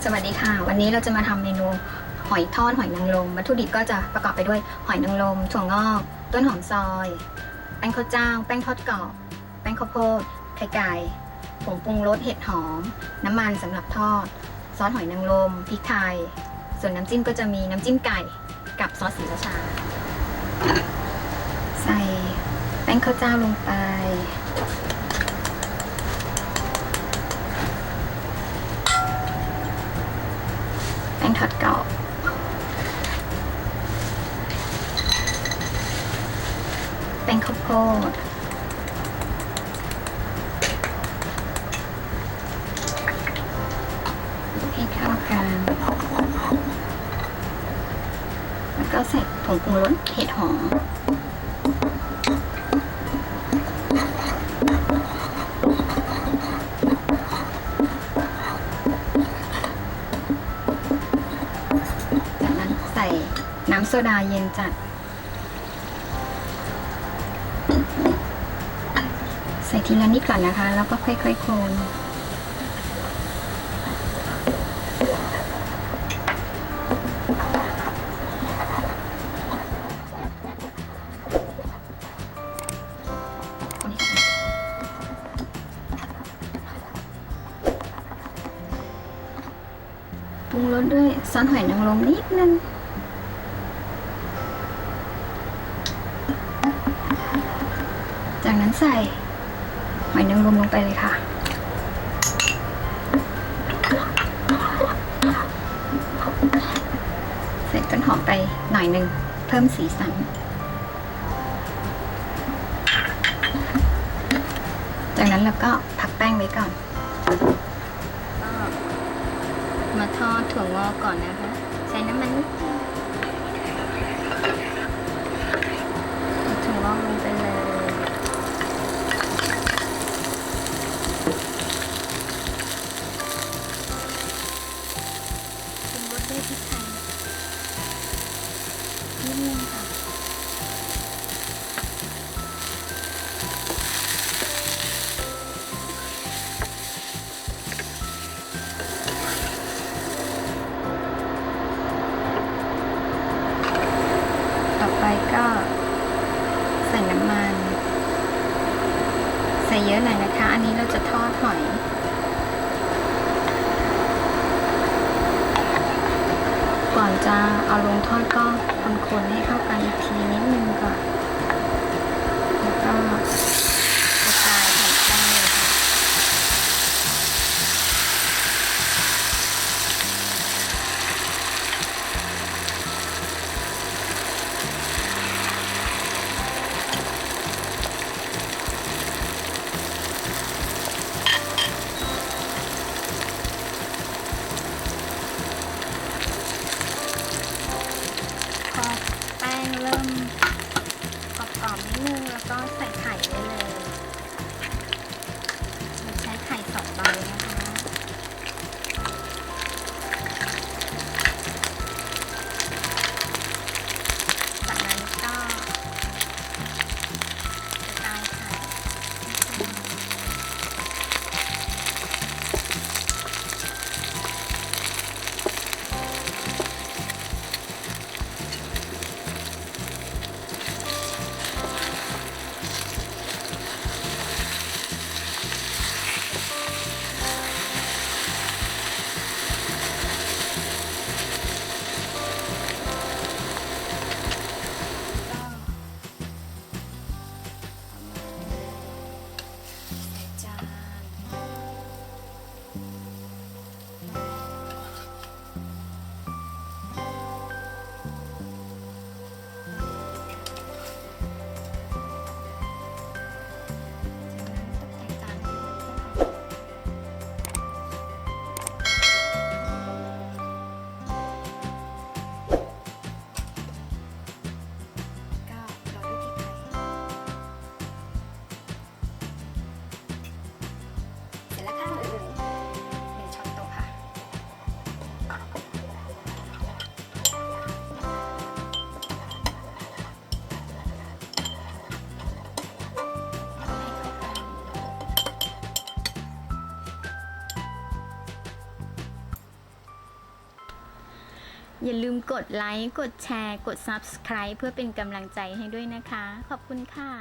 สวัสดีค่ะวันนี้เราจะมาทำเมนูหอยทอดหอยนางรมวัตถุดิบก็จะประกอบไปด้วยหอยนางรมถั่วงอกต้นหอมซอยแป้งข้าวเจ้าแป้งทอดกรอบแป้งข้าวโพดไข่ไก่ผงปรุงรสเห็ดหอมน้ำมันสำหรับทอดซอสหอยนางรมพริกไทยส่วนน้ำจิ้มก็จะมีน้ำจิ้มไก่กับซอสศรีราชาใส่แป้งข้าวเจ้าลงไปแป้งทอดกรอบแป้งข้าวโพดให้เข้ากันแล้วก็ใส่ผงปรุงรสเห็ดหอมจากนั้นใส่น้ำโซดาเย็นจัดใส่ทีละนิดก่อนนะคะแล้วก็ค่อยๆคนปรุงรสด้วยซอสหอยนางรมนิดนึงจากนั้นใส่หอยนางรมลงไปเลยค่ะใส่ต้นหอมไปหน่อยหนึ่งเพิ่มสีสันจากนั้นเราก็พักแป้งไว้ก่อนมาทอดถั่วงอกก่อนนะคะใช้น้ำมันนิดถั่วงอกลงไปเลยปรุงรสด้วยพริกไทยนิดนึงค่ะต่อไปก็ใส่น้ำมันใส่เยอะหน่อยนะคะอันนี้เราจะทอดหอยก่อนจะเอาลงทอดก็คนๆให้เข้ากันอีกทีนิดนึงก่อนแล้วก็กระจายแผ่นแป้งเลยค่ะพอแป้งเริ่มกรอบๆนิดนึงแล้วก็ใส่ไข่ได้เลยเราใช้ไข่2 ใบนะคะจากนั้นก็กระจายไข่ อย่าลืมกดไลค์ กดแชร์ กด Subscribe เพื่อเป็นกำลังใจให้ด้วยนะคะ ขอบคุณค่ะ